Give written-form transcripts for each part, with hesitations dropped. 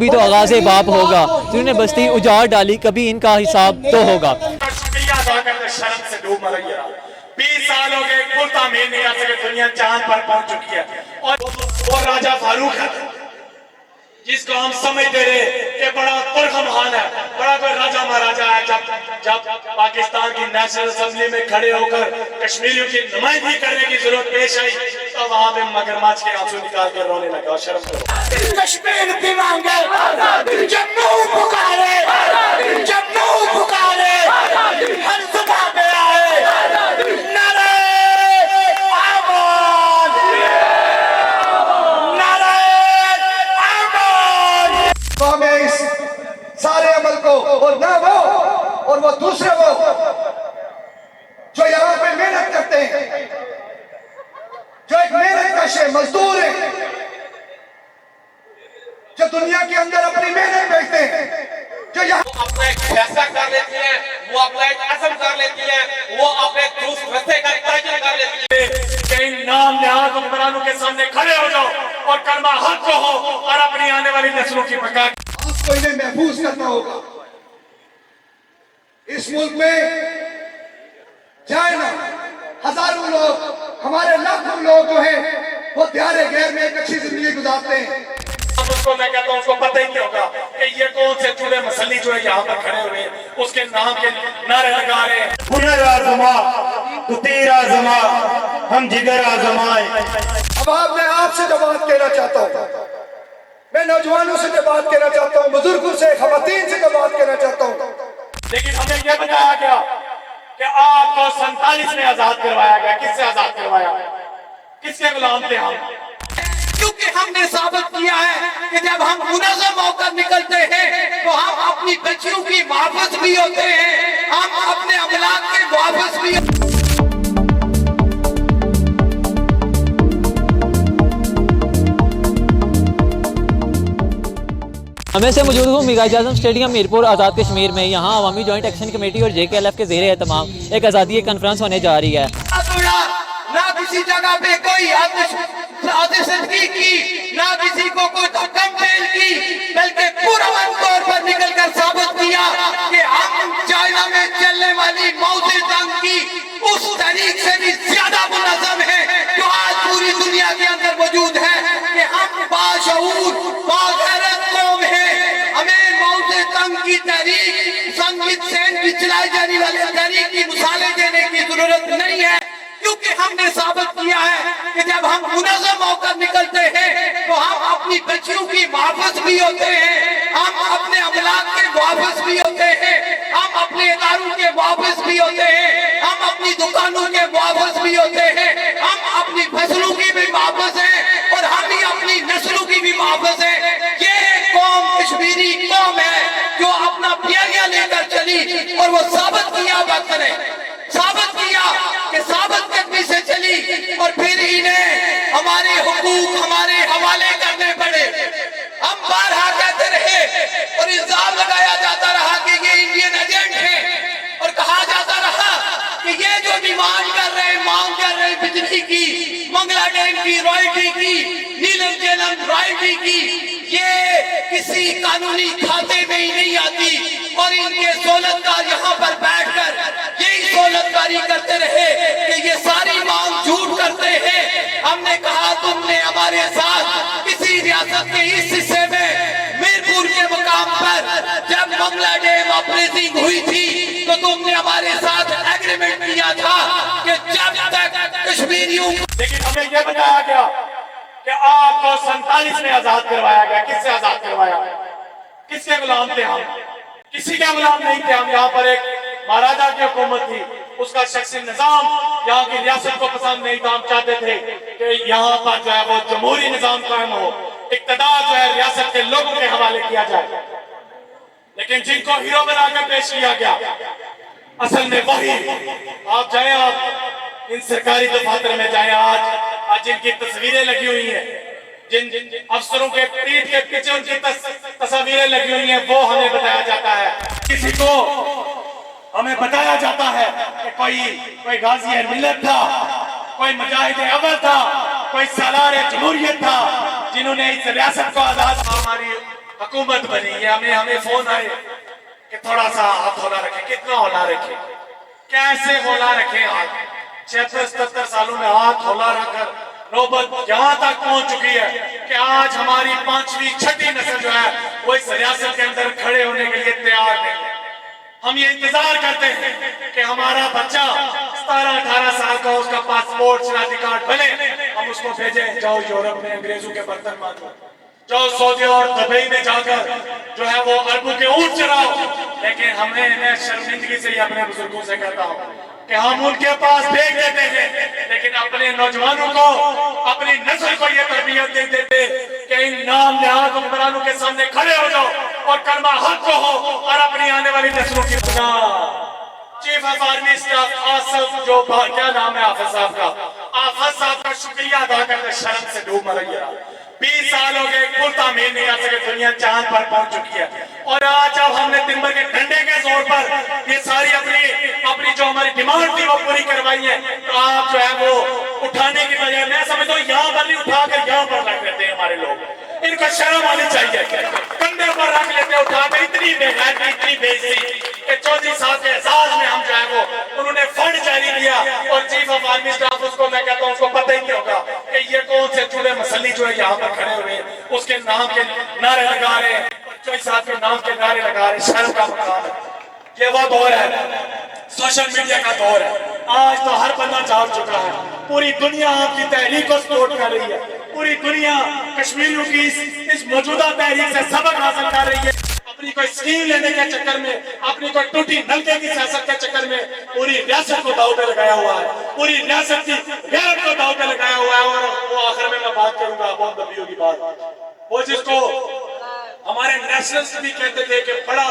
भी तो आगाज़ बाप होगा, जिन्होंने बस्ती उजाड़ डाली, कभी इनका हिसाब तो होगा। शर्म से डूब मर गया। 20 साल हो गए, कोई तामीर नहीं कर सके, दुनिया चांद पर पहुंच चुकी है। और राजा फारूक है जिसको हम समझते रहे कि बड़ा तुर्खमहान है, बड़ा कोई राजा महाराजा है। जब पाकिस्तान की नेशनल असेंबली में खड़े होकर कश्मीरियों की नुमाइंदगी करने की जरूरत पेश आई तो वहां पे मगरमच्छ के आंसू निकाल कर रोने लगा। शर्म करो। कश्मीर की मांगे, जम्मू पुकारे, जम्मू पुकारे, हर सभा पे आए, नारे आवाज, नारे आवाज। तो हमें इस सारे अमल को और ना वो दूसरे वो जो यहाँ पे मेहनत करते हैं, जो एक मेहनत कश है, मजदूर है, जो दुनिया के अंदर अपनी मेहनत बेचते हैं, जो यहाँ अपना एक फैसला कर लेती है, वो अपना एक असम कर लेती है, वो अपने दूसरे रस्ते का तय कर लेती है कि इन नाम नहाद हुक्मरानों के सामने खड़े हो जाओ और कलमा हक कहो और अपनी आने वाली नस्लों की बका आपको इन्हें महफूज करना होगा। इस मुल्क में जाए ना, हजारों लोग, हमारे लाखों लोग जो हैं वो दिहाड़े गैर में एक अच्छी जिंदगी गुजारते हैं। उसको मैं कहता हूँ उसको पता ही नहीं होगा कि ये कौन से चूड़े मसली जो है यहाँ पर खड़े हुए उसके नाम के नारे लगा रहे हैं। हुनर आजमा तो तीर आजमा, हम जिगर आजमाए। अब मैं आपसे जो बात कहना चाहता हूँ, मैं नौजवानों से जो बात कहना चाहता हूँ, बुजुर्गों से, खवातीन से जो बात कहना चाहता हूँ, लेकिन हमें यह बताया गया कि आपको 47 में आजाद करवाया गया। किससे आजाद करवाया? किसके गुलाम थे हम? क्योंकि हमने साबित किया है कि जब हम मुनज़्ज़म होकर निकलते हैं तो हम अपनी बच्चियों की वापस भी होते हैं, हम अपने अमलाक के वापस भी। हमें से मौजूद हूँ मिगाज आजम स्टेडियम मीरपुर आज़ाद कश्मीर में। यहाँ अवामी जॉइंट एक्शन कमेटी और JKLF के ज़ेरे एहतमाम एक आज़ादी कॉन्फ्रेंस होने जा रही है। ना किसी जगह पे कोई आतिशबाजी की, ना किसी को कोई कंपेन की, बल्कि पुरअमन तौर पर निकलकर साबित किया कि हम चाइना में चलने वाली मौत जंग की उस तरीक से भी ज्यादा मुनज़्ज़म है जो आज पूरी दुनिया के अंदर मौजूद है कि हम बाशऊर बागैरत कौम है। हमें मौत जंग की तहरीक संगीत सेन की चलाई जाने वाली तहरीक की मिसालें देने की जरूरत नहीं है, क्योंकि हमने साबित किया है कि जब हम मुनज़्ज़म होकर निकलते हैं तो हम अपनी बच्चियों की वापस भी होते हैं, हम अपने अमलाक के वापस भी होते हैं, हम अपने इदारों के वापस भी होते हैं, हम अपनी दुकानों के वापस भी होते हैं, हम अपनी फसलों की भी वापस है और हम ही अपनी नस्लों की भी वापस है। ये कौम कश्मीरी कौम है जो अपना प्यारिया लेकर चली और वो साबित किया वक्त ने साबित किया कि साबित कदमी से चली और फिर इन्हें हमारे हुकूक हमारे हवाले करने पड़े। हम बारहा कहते रहे और इल्जाम लगाया जाता रहा कि ये इंडियन एजेंट है और कहा जाता रहा कि ये जो डिमांड कर रहे हैं, मांग कर रहे हैं बिजली की, मंगला डैम की रॉयल्टी की, नीलम झेलम रॉयल्टी की, ये किसी कानूनी खाते में ही नहीं आती और इनके दौलतदार यहाँ पर बैठकर यही दौलतकारी करते रहे कि ये सारी मांग झूठ करते हैं। हमने कहा तुमने हमारे साथ किसी रियासत के इस हिस्से में मीरपुर के मुकाम पर जब मंगला डैम ऑपरेटिंग हुई थी तो तुमने हमारे साथ एग्रीमेंट किया था कि जब तक कश्मीरियों। लेकिन हमें यह बताया गया कि आपको 47 में आजाद करवाया गया। किससे आजाद करवाया? किसके गुलाम थे हम? किसी के गुलाम नहीं थे हम। यहाँ पर एक महाराजा की हुकूमत थी, उसका शख्सी निजाम यहाँ की रियासत को पसंद नहीं था। हम चाहते थे कि यहाँ पर जो है वो जमहूरी निजाम कायम हो, इक़्तिदार जो है रियासत के लोगों के हवाले किया जाए। लेकिन जिनको हीरो बनाकर पेश किया गया असल में वही आप जाए, आप इन सरकारी दफातर में जाए, आज जिनकी तस्वीरें लगी हुई हैं, जिन अफसरों के पीठ के पीछे उनकी तस्वीरें लगी हुई हैं, वो हमें बताया जाता है। किसी को हमें बताया जाता है कि कोई गाजी मिल्लत था, कोई मुजाहिद अव्वल था, कोई सालार जमहूरियत था, जिन्होंने इस रियासत को आजाद। हमारी हुकूमत बनी है, हमें फोन आए कि थोड़ा सा हाथ हौला रखें। कितना हौला रखें, कैसे हौला रखें? हाथ 76-77 सालों में हाथ हौला रखकर नौबत यहाँ तक पहुंच चुकी है कि आज हमारी 5वीं 6ठी नस्ल जो है वो इस रियासत के अंदर खड़े होने के लिए तैयार नहीं है। हम ये इंतजार करते हैं कि हमारा बच्चा 17-18 साल का, उसका पासपोर्ट शनाख्ती कार्ड बने, हम उसको भेजें, जाओ यूरोप में अंग्रेजों के बर्तन मांगो, जाओ सऊदी और दुबई में जाकर जो है वो अरबों के ऊंट चढ़ाओ। लेकिन मैं शर्मिंदगी से ही अपने बुजुर्गों से कहता हूँ कि हम उनके पास भेज देते हैं, लेकिन अपने नौजवानों को, अपनी नस्ल को ये तरबियत दे देते कि इन नाम नहाद हुक्मरानों के सामने खड़े हो जाओ और कलमा हक को हो और अपनी आने वाली नस्लों की chief of army staff Asif, जो क्या नाम है आफिज साहब का, आफिज साहब का शुक्रिया अदा करते शर्म से डूब मर गया। 20 साल हो गए, कुल तामीर नहीं कर सके, दुनिया चांद पर पहुंच चुकी है। और आज जब हमने तिम्बर के डंडे के जोर पर ये सारी अपनी जो हमारी डिमांड थी वो पूरी करवाई है, तो आप जो है वो उठाने की बजाय, मैं समझता हूँ यहाँ पर नहीं उठाकर यहाँ पर रख देते हैं हमारे लोग। इनको शर्म आनी चाहिए, कंधे पर रख लेते उठाकर। इतनी बेगैरती, इतनी बेइज्जती कि चौधरी साहब के एजाज में हम जो है वो उन्होंने फंड जारी किया और चीफ ऑफ आर्मी स्टाफ, उसको मैं कहता हूँ उसको पता ही नहीं होगा कि ये कौन से चूल्हे मसली जो है यहाँ पर खड़े हुए उसके नाम के नारे लगा रहे हैं, चौधरी साहब के नाम के नारे लगा रहे हैं। शर्म का मकाम है। ये वो दौर है, सोशल मीडिया का दौर है। आज तो हर बंदा जाग चुका है, पूरी दुनिया आपकी तहरीक को सपोर्ट कर रही है, पूरी दुनिया कश्मीरियों की इस मौजूदा तहरीक से सबक हासिल कर रही है। अपनी कोई स्कीम लेने के चक्कर में, अपनी कोई टूटी नलके की सियासत के चक्कर में पूरी रियासत को दाव पे लगाया हुआ है, पूरी रियासत की गैरत को दाव पे लगाया हुआ है। और वो आखिर में मैं बात करूंगा, बहुत लंबी होगी बात, वो जिसको हमारे नेशनलिस्ट भी कहते थे कि बड़ा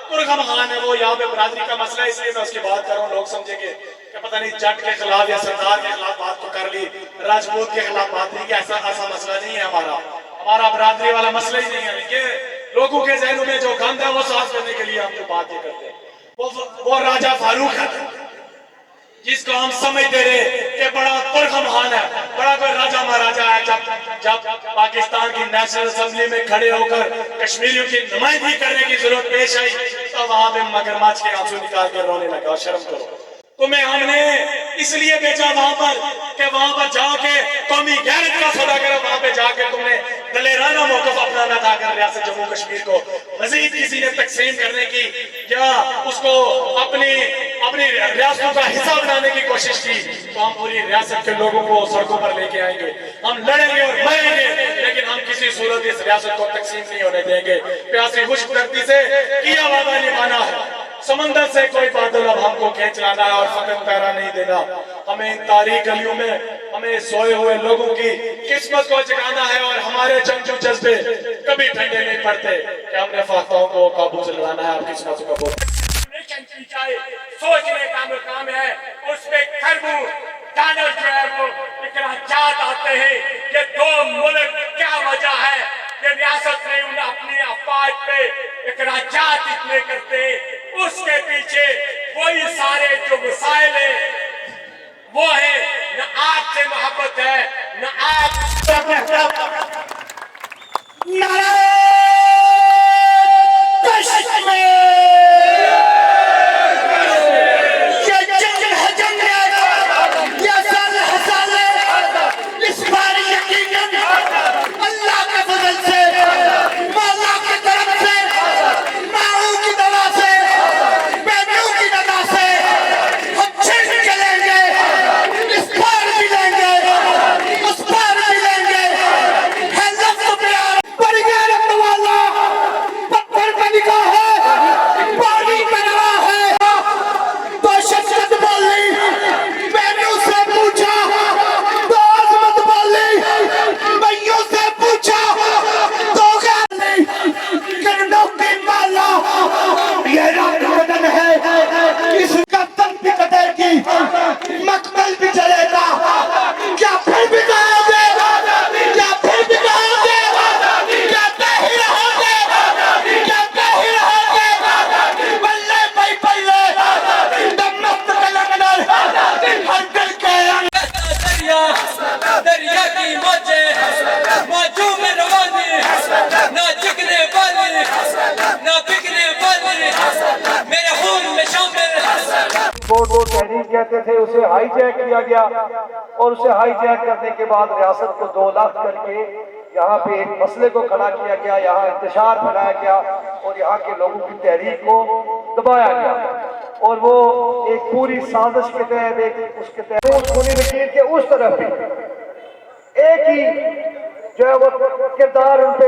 तुर्कमान है, वो यहाँ पे बरादरी का मसला है, इसलिए मैं उसकी बात कर रहा हूँ। लोग समझेंगे कि पता नहीं जट के खिलाफ या सरदार के खिलाफ बात तो कर ली, राजपूत के खिलाफ बात नहीं की। ऐसा मसला नहीं है हमारा बरादरी वाला मसला ही नहीं है। ये लोगों के जहनों में जो गंद है वो साफ करने के लिए हम जो बात ये करते हैं, वो राजा फारूक है जिसको हम समझते रहे कि बड़ा तुर्कमान है, बड़ा कोई राजा महाराजा है। जब पाकिस्तान की नेशनल असेंबली में खड़े होकर कश्मीरियों की नुमाइंदगी करने की जरूरत पेश आई तो वहां पे मगरमच्छ के आंसू निकाल कर रोने लगा। शर्म करो। तुम्हें हमने इसलिए भेजा वहां पर जाके कौमी गैरत का सौदा करो, वहां पे जाके तुमने दलेराना मौकफ अपनाना था। अगर रियासत जम्मू कश्मीर को मजीद किसी ने तकसीम करने की या उसको अपनी रियासतों का हिस्सा बनाने की कोशिश की तो हम पूरी रियासत के लोगों को सड़कों पर लेके आएंगे, हम लड़ेंगे और मरेंगे, लेकिन हम किसी सूरत इस रियासत को तकसीम नहीं होने देंगे। प्यासी खुश्क धरती से किया वादा निभाना है, समंदर से कोई बादल अब हमको खींच लाना है और फकत पैरा नहीं देना। हमें इन तारीख गलियों में हमें सोए हुए लोगों की किस्मत को जगाना है और हमारे जंगजू जज्बे कभी ठंडे नहीं पड़ते कि हमने फाख्ताओं को काबू से लड़ाना है। आपकी किस्मत को सोचने का मुकाम है, उसमें डॉनल्ड जो है वो इखराजात आते हैं। ये दो मुल्क क्या वजह है कि रियासत में उन अपनी अफवाज पे इखराजात इतने करते, उसके पीछे वही सारे जो मसाइल है वो है, न आग से मोहब्बत है न आग। हाईजैक किया गया और उसे हाईजैक करने के बाद रियासत को 2 लाख करके यहाँ पे एक मसले को खड़ा किया गया, यहाँ इंतशार फैलाया गया और यहाँ के लोगों की तहरीक को दबाया गया और वो एक पूरी साजिश के तहत एक उसके तहत खूनी नकीर के उस तरफ भी एक ही जो है वो किरदार उन पे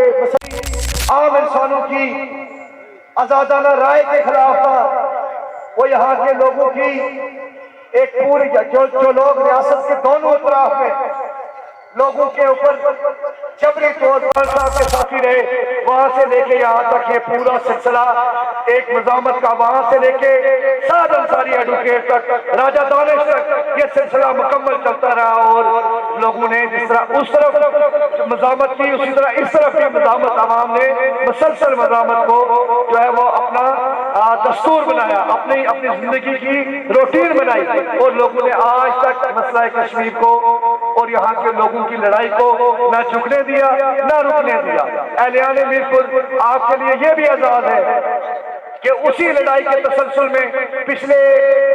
आम इंसानों की आजादाना राय के खिलाफ था। वो यहाँ के लोगों की एक पूरी जो लोग रियासत के दोनों तरफ में लोगों के ऊपर जबरी तौर पर साहब के साथी रहे, वहां से लेके यहाँ तक ये पूरा सिलसिला एक मजामत का, वहां से लेके साद अंसारी एडवोकेट तक, राजा दानिश तक ये सिलसिला मुकम्मल चलता रहा और लोगों ने जिस तरह उस तरफ मजामत की उसी तरह इस तरफ भी मजामत, आवाम ने मुसलसल मजामत को जो है वो अपना दस्तूर बनाया, अपनी जिंदगी की रूटीन बनाई और लोगों ने आज तक मसला कश्मीर को और यहाँ के लोगों की लड़ाई को न झुकने दिया न रुकने दिया। अहलियाने मीरपुर आपके लिए ये भी आजाद है कि उसी लड़ाई के तसलसल में पिछले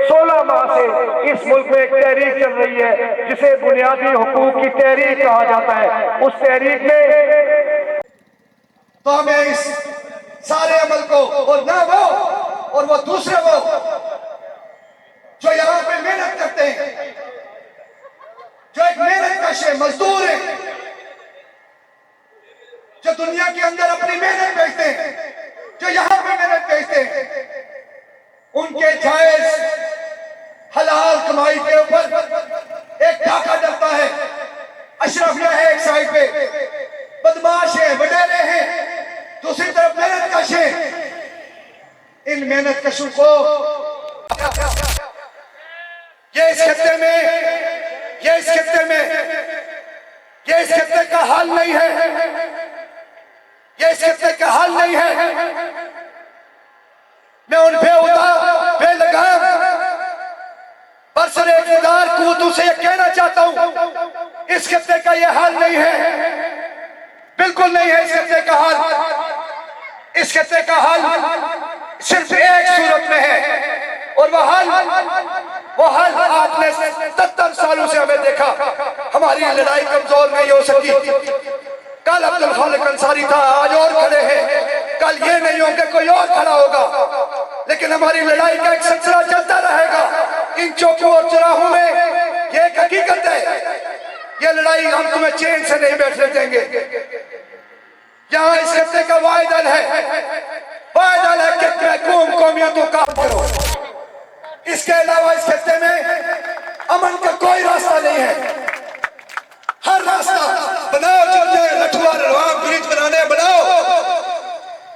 16 माह से इस मुल्क में एक तहरीक चल रही है जिसे बुनियादी हुकूक की तहरीक कहा जाता है। उस तहरीक में तो हमें इस सारे अमल को और वो दूसरे वो जो यहाँ पे मेहनत करते हैं, जो एक मेहनत कश मजदूर है, जो दुनिया के अंदर अपनी मेहनत बेचते हैं, जो यहाँ पे मेहनत बेचते हैं, उनके जायज हलाल कमाई के ऊपर एक डाका डलता है। अशरफिया है एक साइड पे, बदमाश है, वडेरे हैं, दूसरी तरफ मेहनत कश है। इन मेहनत कशों को ये इस खत्ते का हाल नहीं है, ये इस खत्ते का हाल नहीं है। मैं उन बेलगाम बरसरे इक़्तिदार कूतों से ये कहना चाहता हूं, इस खत्ते का ये हाल नहीं है, बिल्कुल नहीं है इस खत्ते का हाल। इस खत्ते का हाल सिर्फ एक सूरत में है और वो हल आपने 70 सालों से हमें देखा। हमारी लड़ाई कमजोर नहीं हो सकी। कल अब्दुल खालिक अंसारी था, आज और खड़े हैं, कल ये नहीं होंगे कोई और खड़ा होगा, लेकिन हमारी लड़ाई का एक सिलसिला चलता रहेगा। इन चौकों और चौराहों में ये एक हकीकत है, ये लड़ाई हम तुम्हें चैन से नहीं बैठने देंगे। यहाँ इस खत्ते का वायदल है कि कौमियतों का करो। इसके अलावा इस खत्ते में अमन का कोई रास्ता नहीं है। हर रास्ता बनाओ, जो लठुआ रवाम ब्रिज बनाने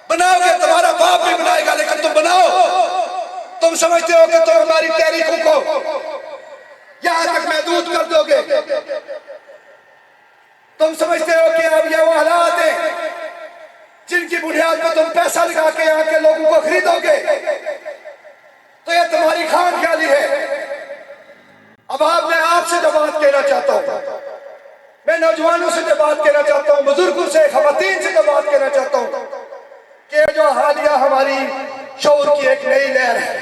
बनाओगे, तुम्हारा बाप भी बनाएगा, लेकिन तुम बनाओ। तुम समझते हो कि तुम हमारी तहरीकों को यहां तक महदूद कर दोगे। तुम समझते हो कि अब ये वो हालात है जिनकी बुनियाद पर तुम पैसा लगा के यहाँ के लोगों को खरीदोगे, तो ये तुम्हारी खाम ख्याली है। अब मैं आपसे जो बात कहना चाहता हूँ, मैं नौजवानों से जो बात कहना चाहता हूँ, बुजुर्गों से, खवातीन से जो बात कहना चाहता हूँ कि जो हालिया हमारी शऊर की एक नई लहर है,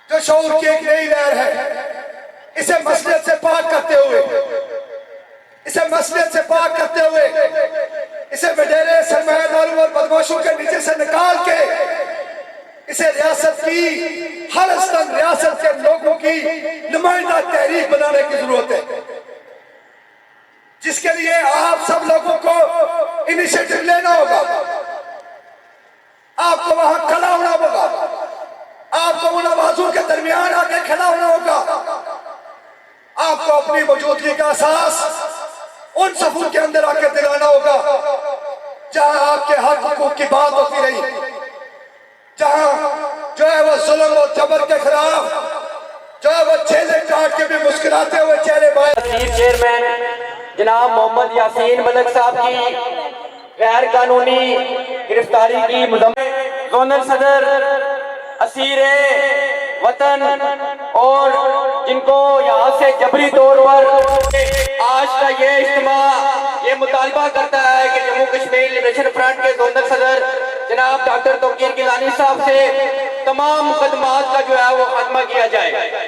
जो शऊर की एक नई लहर है, इसे मसलियत से पाक करते हुए, इसे वडेरे सरमायादारों और बदमाशों के नीचे से निकाल के इसे रियासत की, हर रियासत के लोगों की नुमाइंदा तहरीक बनाने की जरूरत है, जिसके लिए आप सब लोगों को इनिशिएटिव लेना होगा। आपको वहां खड़ा होना होगा, आपको उन आवाजों के दरमियान आके खड़ा होना होगा। आपको अपनी मौजूदगी का एहसास उन सफों के अंदर आके दिलाना होगा जहां आपके हक हुकूक की बात होती रही, जहां जो है वो जुल्म और जबर के खिलाफ जो है वो चेहरे काट के भी मुस्कुराते हुए चेहरे बाहर। चेयरमैन जनाब मोहम्मद यासीन मलिक साहब की गैर कानूनी गिरफ्तारी की मुदम्मत, जोनल सदर असीर वतन और जिनको यहाँ से जबरी तौर पर आज का ये इज्तिमा ये मुतालबा करता है कि जम्मू कश्मीर लिबरेशन फ्रंट के जोनल सदर जनाब डॉक्टर तौकीर गिलानी साहब से तमाम मुकदमात का जो है वो खात्मा किया जाए।